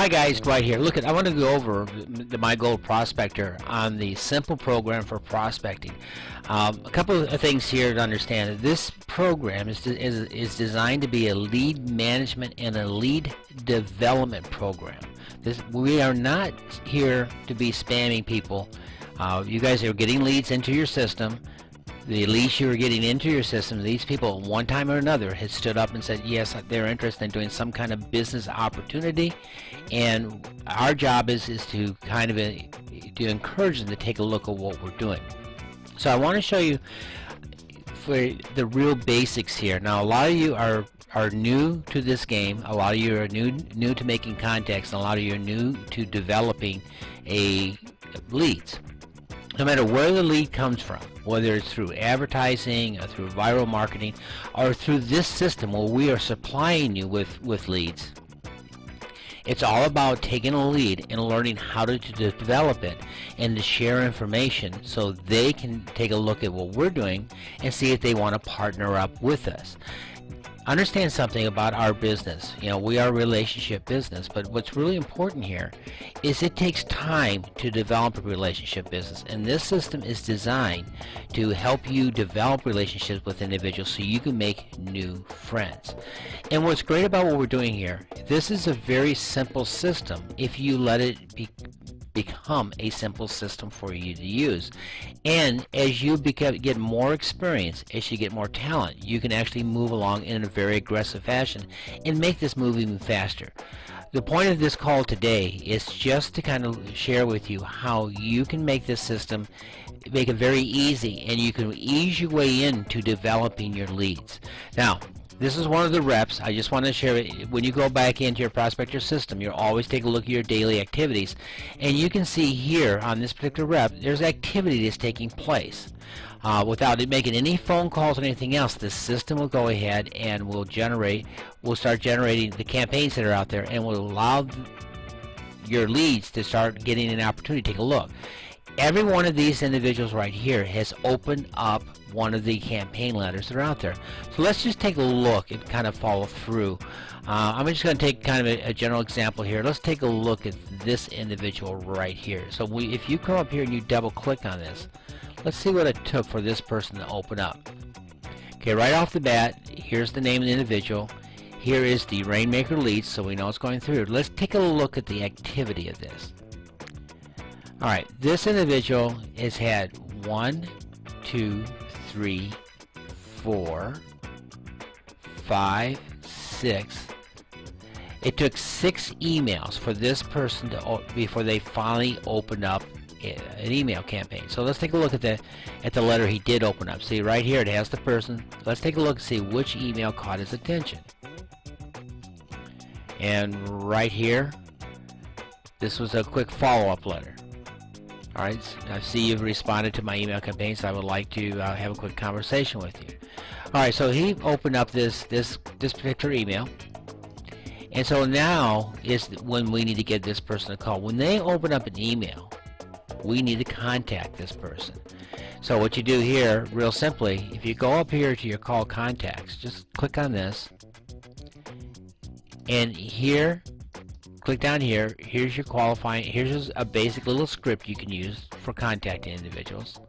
Hi guys, Dwight here. Look, I want to go over the My Gold Prospector on the simple program for prospecting. A couple of things here to understand. This program is designed to be a lead management and a lead development program. We are not here to be spamming people. You guys are getting leads into your system. The leads you are getting into your system, these people at one time or another had stood up and said yes, they're interested in doing some kind of business opportunity, and our job is to kind of to encourage them to take a look at what we're doing. So I want to show you for the real basics here. Now a lot of you are new to this game, a lot of you are new to making contacts, and a lot of you are new to developing leads. No matter where the lead comes from, whether it's through advertising or through viral marketing or through this system where we are supplying you with leads, it's all about taking a lead and learning how to develop it and to share information so they can take a look at what we're doing and see if they want to partner up with us. Understand something about our business. You know, we are a relationship business, but what's really important here is it takes time to develop a relationship business, and this system is designed to help you develop relationships with individuals so you can make new friends. And what's great about what we're doing here, this is a very simple system if you let it become a simple system for you to use. And as you get more experience, as you get more talent, you can actually move along in a very aggressive fashion and make this move even faster. The point of this call today is just to kind of share with you how you can make this system, make it very easy, and you can ease your way into developing your leads. Now, this is one of the reps. I just want to share it. When you go back into your prospector system, you'll always take a look at your daily activities, and you can see here on this particular rep, there's activity that's taking place. Without it making any phone calls or anything else, the system will go ahead and will start generating the campaigns that are out there, and will allow your leads to start getting an opportunity to take a look. Every one of these individuals right here has opened up one of the campaign letters that are out there. So let's just take a look and kind of follow through. I'm just going to take kind of a general example here. Let's take a look at this individual right here. So if you come up here and you double click on this, let's see what it took for this person to open up. Okay, right off the bat, here's the name of the individual. Here is the Rainmaker leads, so we know it's going through. Let's take a look at the activity of this. Alright, this individual has had 1, 2, 3, 4, 5, 6. It took 6 emails for this person before they finally opened up an email campaign. So let's take a look at the letter he did open up. See right here it has the person. Let's take a look and see which email caught his attention. And right here, this was a quick follow-up letter. Alright, I see you've responded to my email campaign, so I would like to have a quick conversation with you. Alright, so he opened up this particular email, and so now is when we need to give this person a call. When they open up an email, we need to contact this person. So what you do here, real simply, if you go up here to your call contacts, just click on this, and here, click down here, here's your qualifying, here's a basic little script you can use for contacting individuals.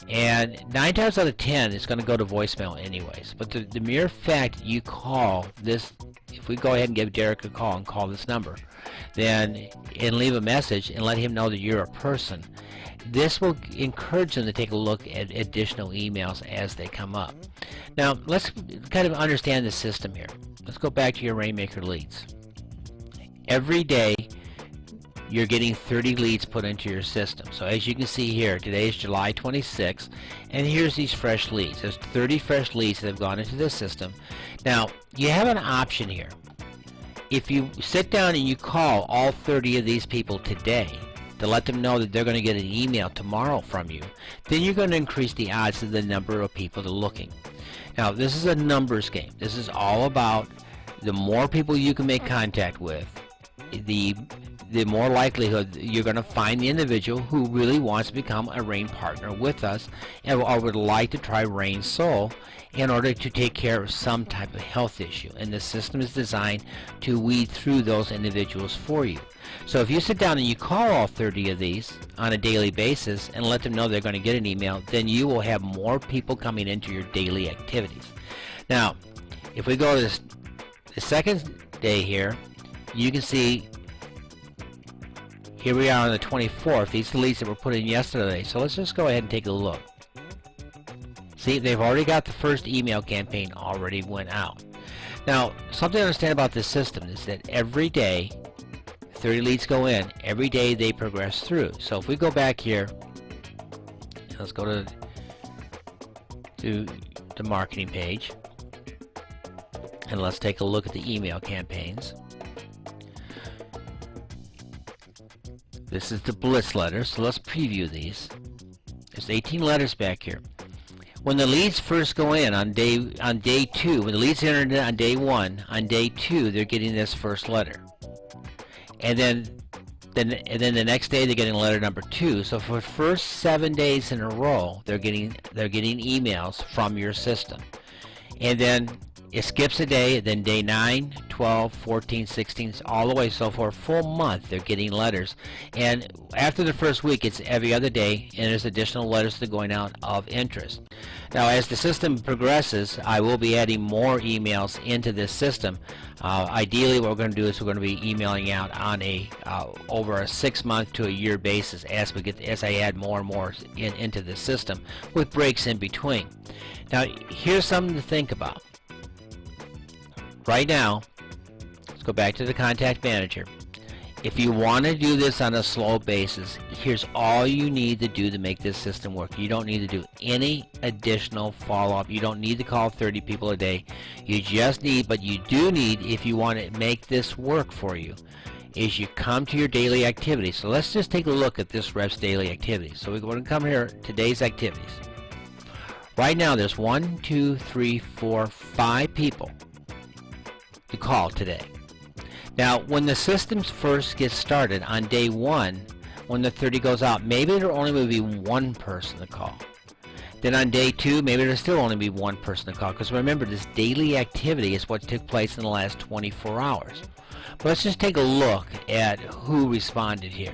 And 9 times out of 10 it's going to go to voicemail anyways. But the mere fact that you call this, if we go ahead and give Derek a call and call this number, then and leave a message and let him know that you're a person, this will encourage them to take a look at additional emails as they come up. Now let's kind of understand the system here. Let's go back to your Rainmaker leads. Every day you're getting 30 leads put into your system. So as you can see here, today is July 26th, and here's these fresh leads. There's 30 fresh leads that have gone into this system. Now you have an option here. If you sit down and you call all 30 of these people today to let them know that they're going to get an email tomorrow from you, then you're going to increase the odds of the number of people that are looking. Now this is a numbers game. This is all about the more people you can make contact with, the the more likelihood you're going to find the individual who really wants to become a RAIN partner with us, or would like to try RAIN Soul in order to take care of some type of health issue. And the system is designed to weed through those individuals for you. So if you sit down and you call all 30 of these on a daily basis and let them know they're going to get an email, then you will have more people coming into your daily activities. Now, if we go to the second day here, you can see here we are on the 24th. These leads that were put in yesterday. So let's just go ahead and take a look. See, they've already got the first email campaign already went out. Now, something to understand about this system is that every day 30 leads go in. Every day they progress through. So if we go back here, let's go to the marketing page, and let's take a look at the email campaigns. This is the Blitz letter, so let's preview these. There's 18 letters back here. When the leads first go in on day 2, when the leads enter on day 1, on day 2 they're getting this first letter, and then the next day they're getting letter number 2. So for the first 7 days in a row, they're getting emails from your system, and then it skips a day. Then day 9, 12, 14, 16, all the way. So for a full month, they're getting letters. And after the first week, it's every other day, and there's additional letters that are going out of interest. Now, as the system progresses, I will be adding more emails into this system. Ideally, what we're going to do is we're going to be emailing out on a over a 6-month to a year basis as I add more and more into the system, with breaks in between. Now, here's something to think about. Right now, let's go back to the contact manager. If you want to do this on a slow basis, here's all you need to do to make this system work. You don't need to do any additional follow-up. You don't need to call 30 people a day. You just need, but you do need, if you want to make this work for you, is you come to your daily activities. So let's just take a look at this rep's daily activities. So we're going to come here, today's activities. Right now there's 1, 2, 3, 4, 5 people to call today. Now, when the systems first get started on day 1, when the 30 goes out, maybe there only will be 1 person to call. Then on day 2, maybe there'll still only be 1 person to call, because remember, this daily activity is what took place in the last 24 hours. But let's just take a look at who responded here.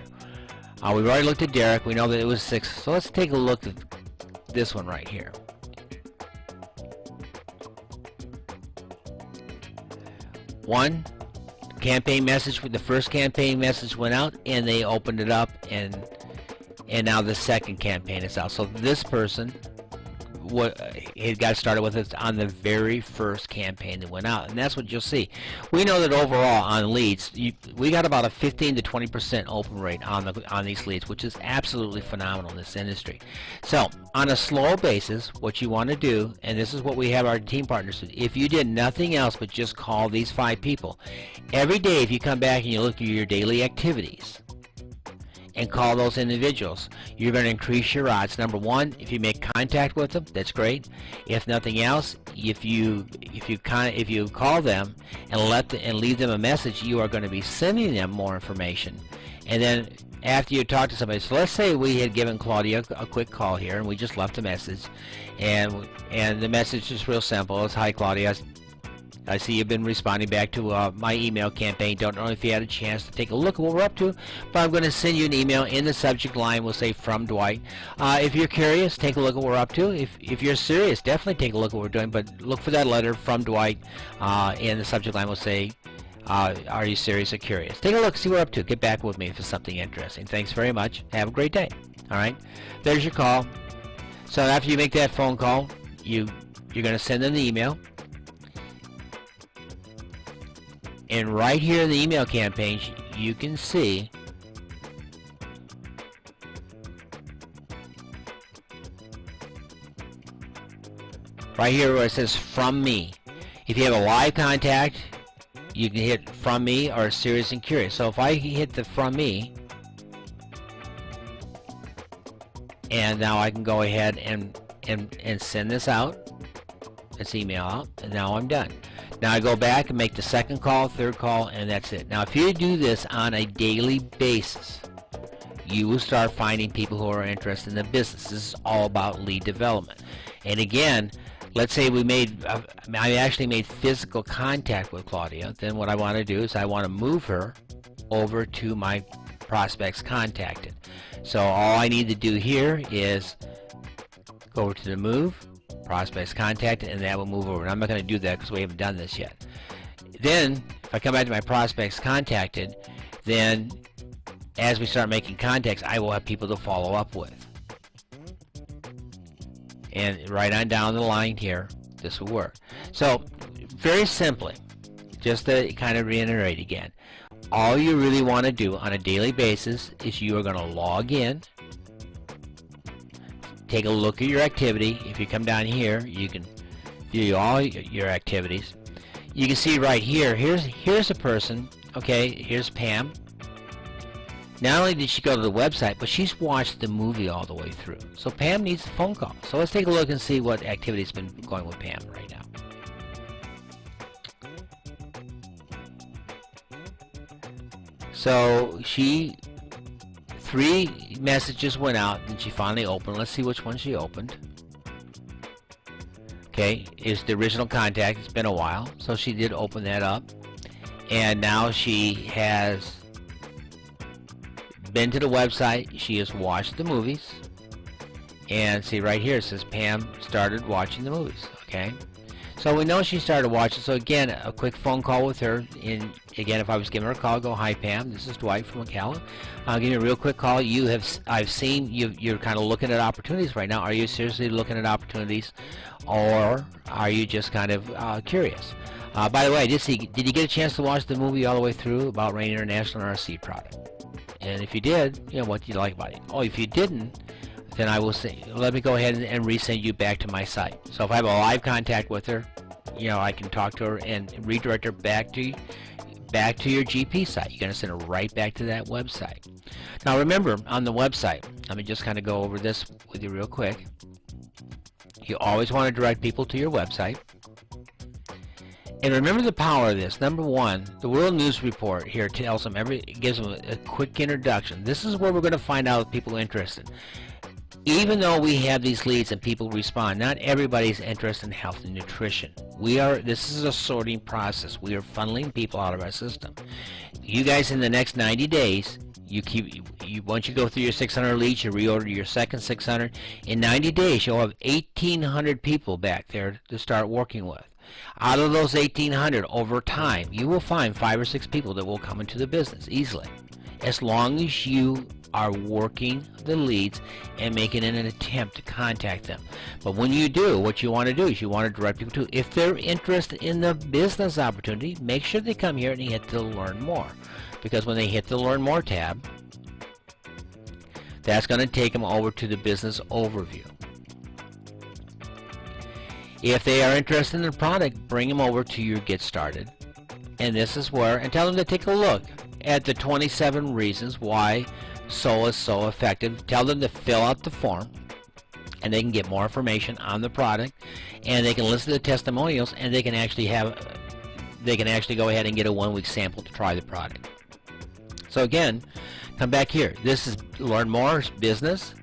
We've already looked at Derek. We know that it was 6. So let's take a look at this one right here. 1 campaign message, the first campaign message went out, and they opened it up, and now the second campaign is out. So this person it got started with us on the very first campaign that went out, and that's what you'll see. We know that overall on leads, we got about a 15 to 20% open rate on these leads, which is absolutely phenomenal in this industry. So on a slow basis, what you want to do, and this is what we have our team partners do, if you did nothing else but just call these 5 people every day, if you come back and you look at your daily activities and call those individuals, you're going to increase your odds. Number 1, if you make contact with them, that's great. If nothing else, if you call them and leave them a message, you are going to be sending them more information. And then after you talk to somebody, so let's say we had given Claudia a quick call here, and we just left a message, and the message is real simple. It's, "Hi Claudia, I see you've been responding back to my email campaign. Don't know if you had a chance to take a look at what we're up to, but I'm going to send you an email. In the subject line we'll say from Dwight. If you're curious, take a look at what we're up to. If you're serious, definitely take a look at what we're doing, but look for that letter from Dwight. In the subject line we'll say, are you serious or curious? Take a look, see what we're up to. Get back with me if it's something interesting. Thanks very much. Have a great day." All right, there's your call. So after you make that phone call, you're going to send them the email. And right here in the email campaign, you can see right here where it says from me. If you have a live contact, you can hit from me or serious and curious. So if I hit the from me, and now I can go ahead and send this out, this email out, and now I'm done. Now I go back and make the second call, third call, and that's it. Now if you do this on a daily basis, you will start finding people who are interested in the business. This is all about lead development. And again, let's say I actually made physical contact with Claudia. Then what I want to do is I want to move her over to my prospects contacted. So all I need to do here is go over to the move, prospects contacted, and that will move over. And I'm not going to do that because we haven't done this yet. Then if I come back to my prospects contacted, then as we start making contacts, I will have people to follow up with. And right on down the line here, this will work. So very simply, just to kind of reiterate again, all you really want to do on a daily basis is you are going to log in, take a look at your activity. If you come down here, you can view all your activities. You can see right here, here's a person, okay, here's Pam. Not only did she go to the website, but she's watched the movie all the way through. So Pam needs a phone call. So let's take a look and see what activity's been going with Pam right now. So 3 messages went out and she finally opened. Let's see which one she opened. Okay, is the original contact. It's been a while. So she did open that up. And now she has been to the website, she has watched the movies, and see right here it says Pam started watching the movies. Okay, so we know she started watching. So again, a quick phone call with her. And again, if I was giving her a call, go, hi Pam, this is Dwight from Ocala. I'll give you a real quick call. I've seen you're kind of looking at opportunities right now. Are you seriously looking at opportunities, or are you just kind of curious? By the way, did you get a chance to watch the movie all the way through about Rain International and our seed product? And if you did, you know, what do you like about it? Oh, if you didn't, then I will say, let me go ahead and resend you back to my site. So if I have a live contact with her, you know, I can talk to her and redirect her back to your GP site. You're going to send her right back to that website. Now remember, on the website, let me just kind of go over this with you real quick. You always want to direct people to your website. And remember the power of this. Number one, the World News Report here tells them gives them a quick introduction. This is where we're going to find out if people are interested. Even though we have these leads and people respond, not everybody's interested in health and nutrition. This is a sorting process. We are funneling people out of our system. You guys, in the next 90 days, once you go through your 600 leads, you reorder your second 600. In 90 days, you'll have 1,800 people back there to start working with. Out of those 1,800, over time, you will find 5 or 6 people that will come into the business easily, as long as you are working the leads and making an attempt to contact them. But when you do, what you want to do is you want to direct people to, if they're interested in the business opportunity, make sure they come here and hit the Learn More, because when they hit the Learn More tab, that's going to take them over to the business overview. If they are interested in the product, bring them over to your Get Started. And this is where, and tell them to take a look at the 27 reasons why SOA is so effective. Tell them to fill out the form, and they can get more information on the product, and they can listen to the testimonials, and they can actually go ahead and get a 1-week sample to try the product. So again, come back here. This is Learn More Business.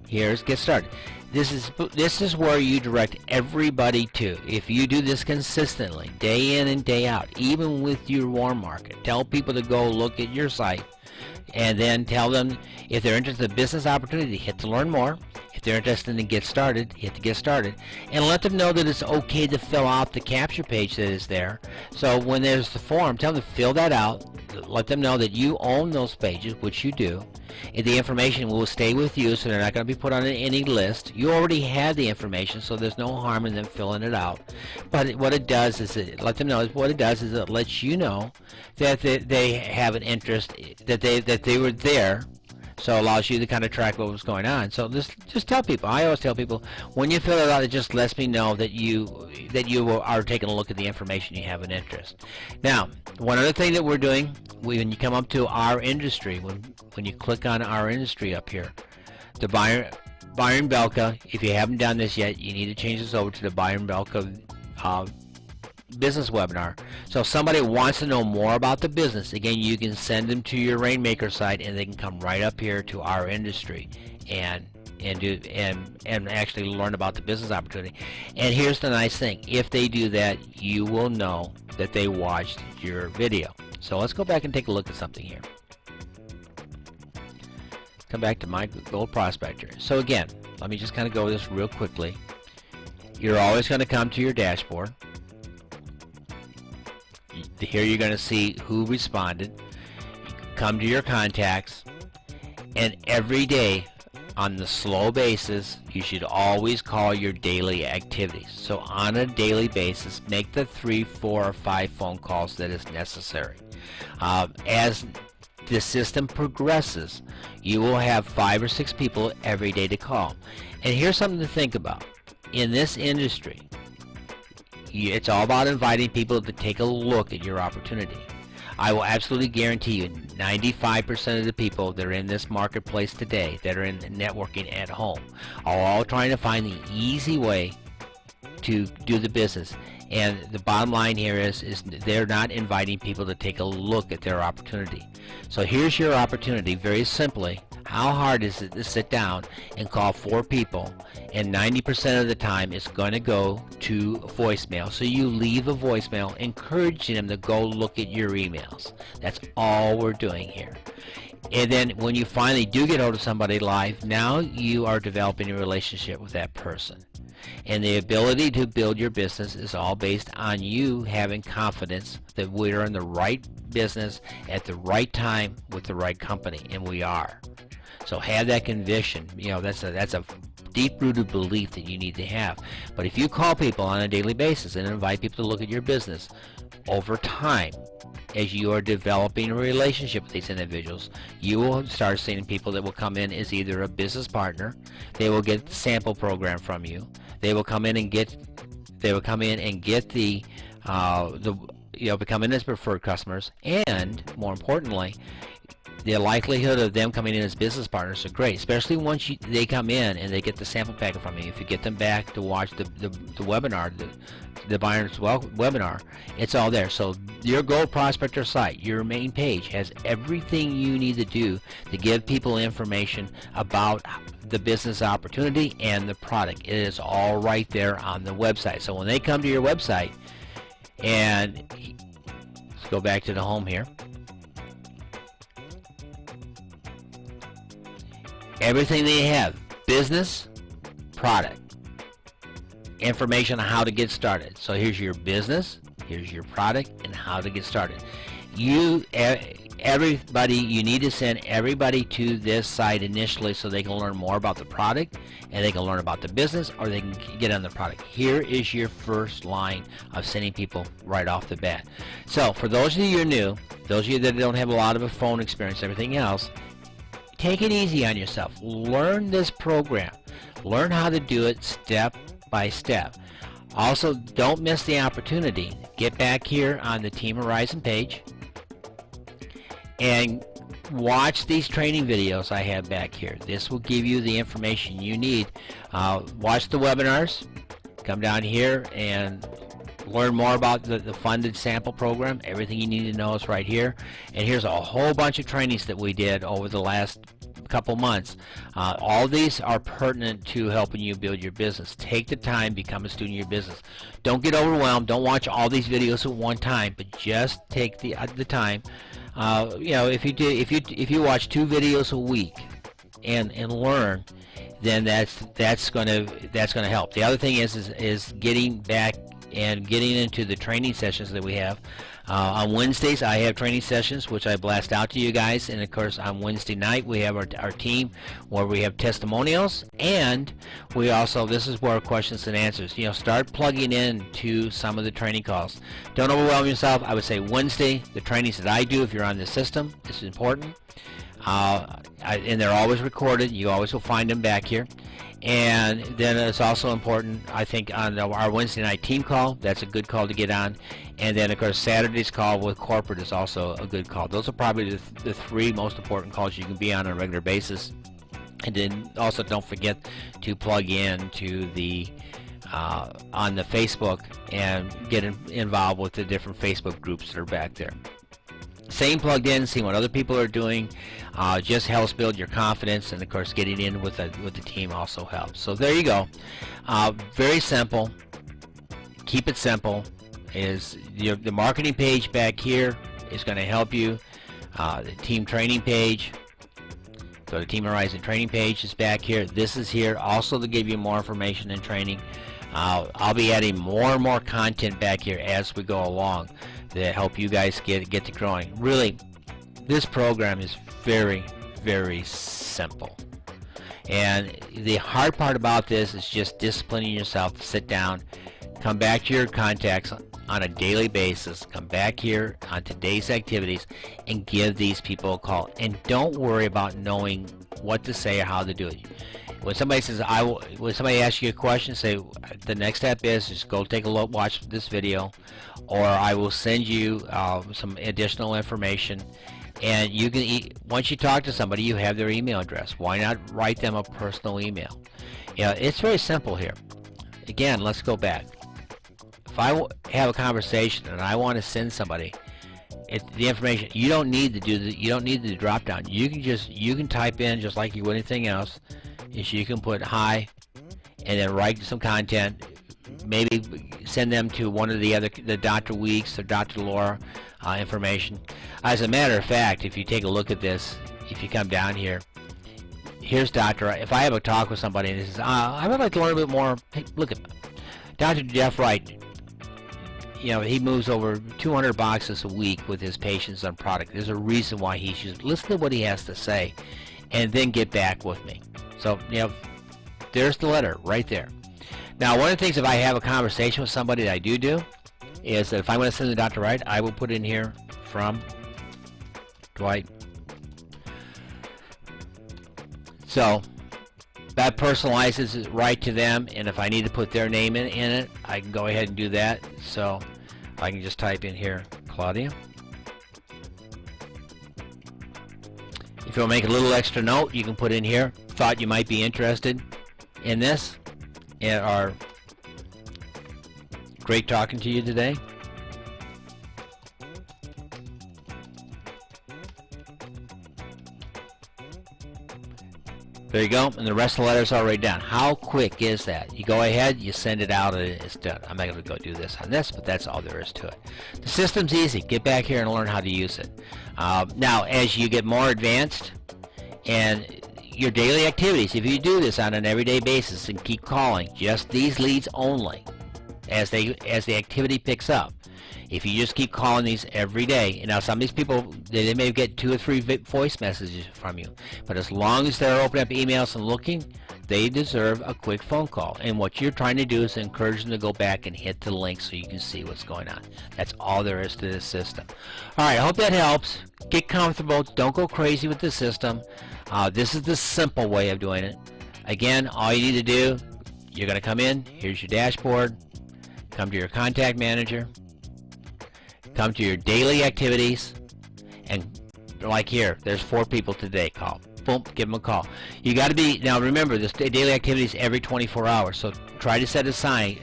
Here's Get Started. This is where you direct everybody to. If you do this consistently, day in and day out, even with your warm market, tell people to go look at your site, and then tell them if they're interested in the business opportunity, hit the Learn More. If they're interested in Get Started, hit the Get Started, and let them know that it's okay to fill out the capture page that is there. So when there's the form, tell them to fill that out. Let them know that you own those pages, which you do. And the information will stay with you, so they're not going to be put on any list. You already have the information, so there's no harm in them filling it out. But what it does is it lets you know that they have an interest, that they were there. So it allows you to kind of track what was going on. So just tell people. I always tell people, when you fill it out, it just lets me know that you are taking a look at the information, you have an interest. Now, one other thing that we're doing, when you come up to our industry, when you click on our industry up here, the Byron Belka, if you haven't done this yet, you need to change this over to the Byron Belka business webinar. So if somebody wants to know more about the business, again, you can send them to your Rainmaker site, and they can come right up here to our industry and actually learn about the business opportunity. And here's the nice thing: if they do that, you will know that they watched your video. So let's go back and take a look at something here. Come back to My Gold Prospector. So again, let me just kind of go over this real quickly. You're always going to come to your dashboard. Here you're going to see who responded. Come to your contacts, and every day on the slow basis, you should always call your daily activities. So on a daily basis, make the 3, 4, or 5 phone calls that is necessary. As the system progresses, you will have 5 or 6 people every day to call. And here's something to think about. In this industry, it's all about inviting people to take a look at your opportunity. I will absolutely guarantee you 95% of the people that are in this marketplace today that are in networking at home are all trying to find the easy way to do the business. And the bottom line here is they're not inviting people to take a look at their opportunity. So here's your opportunity, very simply. How hard is it to sit down and call 4 people, and 90% of the time it's going to go to voicemail. So you leave a voicemail encouraging them to go look at your emails. That's all we're doing here. And then when you finally do get hold of somebody live, now you are developing a relationship with that person. And the ability to build your business is all based on you having confidence that we're in the right business at the right time with the right company, and we are. So have that conviction. You know, that's a deep-rooted belief that you need to have. But if you call people on a daily basis and invite people to look at your business, over time, as you are developing a relationship with these individuals, you will start seeing people that will come in as either a business partner. They will get the sample program from you. They will come in and get become in as preferred customers, and more importantly, the likelihood of them coming in as business partners are great, especially once they come in and they get the sample packet from you. If you get them back to watch the webinar, the buyer's webinar, it's all there. So your Gold Prospector site, your main page, has everything you need to do to give people information about the business opportunity and the product. It is all right there on the website. So when they come to your website, and let's go back to the home here. Everything they have: business, product, information on how to get started. So here's your business, here's your product, and how to get started. Everybody, you need to send everybody to this site initially so they can learn more about the product, and they can learn about the business, or they can get on the product. Here is your first line of sending people right off the bat. So for those of you who are new, those of you that don't have a lot of a phone experience, everything else, take it easy on yourself. Learn this program. Learn how to do it step by step. Also, don't miss the opportunity. Get back here on the Team Horizon page and watch these training videos I have back here. This will give you the information you need. Watch the webinars. Come down here and learn more about the funded sample program. Everything you need to know is right here. And here's a whole bunch of trainings that we did over the last couple months. All these are pertinent to helping you build your business. Take the time, become a student of your business. Don't get overwhelmed. Don't watch all these videos at one time, but just take the time. If you watch 2 videos a week and learn, then that's going to help. The other thing is getting back and getting into the training sessions that we have. On Wednesdays, I have training sessions, which I blast out to you guys. And, of course, on Wednesday night, we have our team where we have testimonials. And we also, this is where questions and answers. Start plugging in to some of the training calls. Don't overwhelm yourself. I would say Wednesday, the trainings that I do, if you're on the system, this is important. And they're always recorded. You always will find them back here. And then it's also important, I think, on our Wednesday night team call. That's a good call to get on. And then, of course, Saturday's call with corporate is also a good call. Those are probably the 3 most important calls you can be on a regular basis. And then also don't forget to plug in to the on the Facebook and get involved with the different Facebook groups that are back there. Staying plugged in, seeing what other people are doing, just helps build your confidence, and of course getting in with the team also helps. So there you go. Very simple. Keep it simple. Is the marketing page back here is going to help you. The team training page. So the Team Horizon training page is back here. This is here also to give you more information and training. I'll be adding more and more content back here as we go along that help you guys get to growing. Really, this program is very, very simple. And the hard part about this is just disciplining yourself to sit down, come back to your contacts on a daily basis, come back here on today's activities, and give these people a call. And don't worry about knowing what to say or how to do it. When somebody says, when somebody asks you a question, say the next step is just go take a look, watch this video, or I will send you some additional information. And you can, once you talk to somebody, you have their email address. Why not write them a personal email? It's very simple here. Again, let's go back. If I have a conversation and I want to send somebody the information, you don't need to do you don't need the drop down. You can type in just like you would anything else. Is you can put hi and then write some content, maybe send them to one of the Dr. Weeks or Dr. Laura information. As a matter of fact, if you take a look at this, if you come down here, here's Dr. If I have a talk with somebody and he says, I would like to learn a bit more, hey, look at Dr. Jeff Wright. He moves over 200 boxes a week with his patients on product. There's a reason why he should listen to what he has to say and then get back with me. So, there's the letter right there. Now, one of the things, if I have a conversation with somebody that I do is that if I'm going to send to Dr. Wright, I will put in here from Dwight. So that personalizes it right to them, and if I need to put their name in it, I can go ahead and do that. So I can just type in here, Claudia. If you'll make a little extra note, you can put in here, thought you might be interested in this, or great talking to you today. There you go, and the rest of the letters are already done. How quick is that? You go ahead, you send it out, and it's done. I'm not going to go do this on this, but that's all there is to it. The system's easy. Get back here and learn how to use it. Now, as you get more advanced, and your daily activities, if you do this on an everyday basis and keep calling just these leads only, as the activity picks up. If you just keep calling these every day, and now some of these people, they may get 2 or 3 voice messages from you, but as long as they're opening up emails and looking, they deserve a quick phone call. And what you're trying to do is encourage them to go back and hit the link so you can see what's going on. That's all there is to this system. All right, I hope that helps. Get comfortable. Don't go crazy with the system. This is the simple way of doing it. Again, all you need to do, you're going to come in. Here's your dashboard. Come to your contact manager. Come to your daily activities, and like here, there's 4 people today. Call. Boom, give them a call. You got to be, now remember, this daily activities every 24 hours, so try to set aside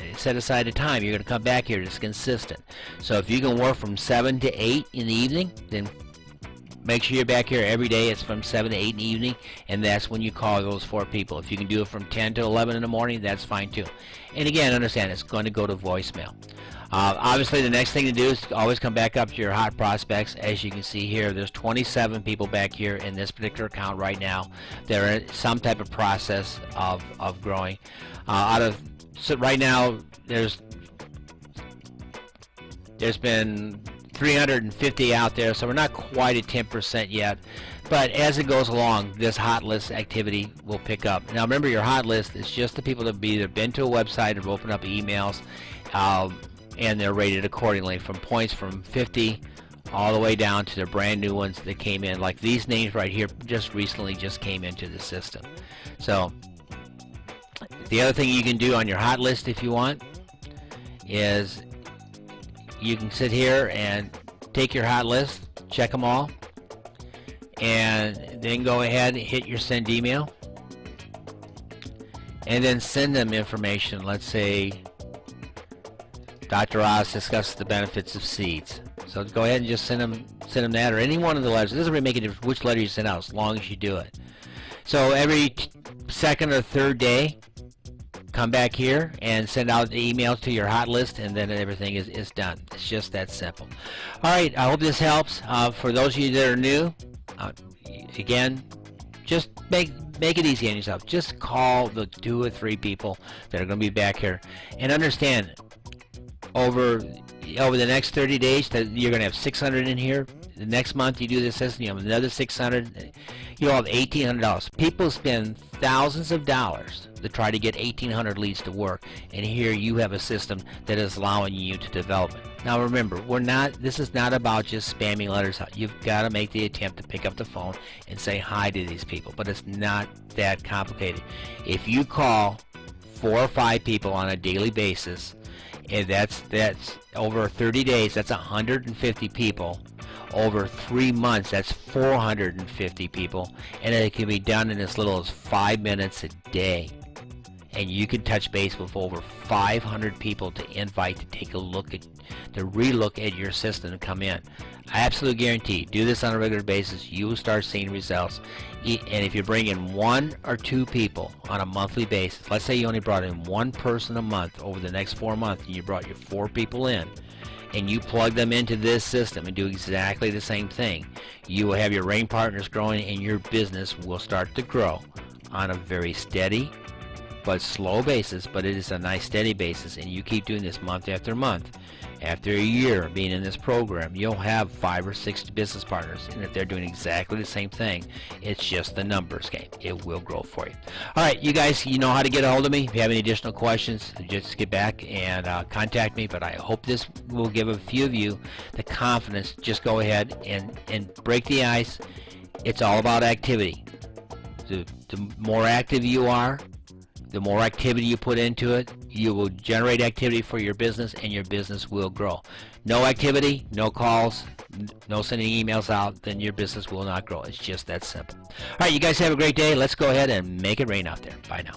a time. You're going to come back here. It's consistent. So if you can work from 7 to 8 in the evening, then make sure you're back here every day. It's from 7 to 8 in the evening, and that's when you call those 4 people. If you can do it from 10 to 11 in the morning, that's fine too. And again, understand, it's going to go to voicemail. Obviously, the next thing to do is to always come back up to your hot prospects. As you can see here, there's 27 people back here in this particular account right now. They're in some type of process of growing. So right now, there's been 350 out there, so we're not quite at 10% yet. But as it goes along, this hot list activity will pick up. Now remember, your hot list is just the people that have either been to a website or opened up emails, and they're rated accordingly from points from 50 all the way down to the brand new ones that came in. Like these names right here just recently just came into the system. So the other thing you can do on your hot list if you want is you can sit here and take your hot list, check them all, and then go ahead and hit your send email. and then send them information. Let's say Dr. Oz discusses the benefits of seeds. So go ahead and just send them that, or any one of the letters. It doesn't really make a difference which letter you send out, as long as you do it. So every second or third day, come back here and send out the emails to your hot list, and then everything is done. It's just that simple. All right, I hope this helps. For those of you that are new, again, just make it easy on yourself. Just call the 2 or 3 people that are going to be back here, and understand over the next 30 days that you're going to have 600 in here. The next month you do this system, you have another 600. You'll have $1,800. People spend thousands of dollars to try to get 1,800 leads to work, and here you have a system that is allowing you to develop it. Now remember, this is not about just spamming letters out. You've got to make the attempt to pick up the phone and say hi to these people, but it's not that complicated. If you call 4 or 5 people on a daily basis, and that's over 30 days, that's 150 people. Over 3 months, that's 450 people, and it can be done in as little as 5 minutes a day. And you can touch base with over 500 people to invite to take a look at, to relook at your system and come in. I absolutely guarantee, do this on a regular basis, you will start seeing results. And if you bring in 1 or 2 people on a monthly basis, let's say you only brought in 1 person a month over the next 4 months, and you brought your 4 people in, and you plug them into this system and do exactly the same thing, you will have your ring partners growing, and your business will start to grow on a very steady but slow basis. But it is a nice steady basis, and you keep doing this month after month. After a year being in this program, you'll have 5 or 6 business partners, and if they're doing exactly the same thing, it's just the numbers game. It will grow for you. All right, you guys, you know how to get a hold of me. If you have any additional questions, just get back and contact me. But I hope this will give a few of you the confidence. Just go ahead and break the ice. It's all about activity. The more active you are, the more activity you put into it, you will generate activity for your business, and your business will grow. No activity, no calls, no sending emails out, then your business will not grow. It's just that simple. All right, you guys have a great day. Let's go ahead and make it rain out there. Bye now.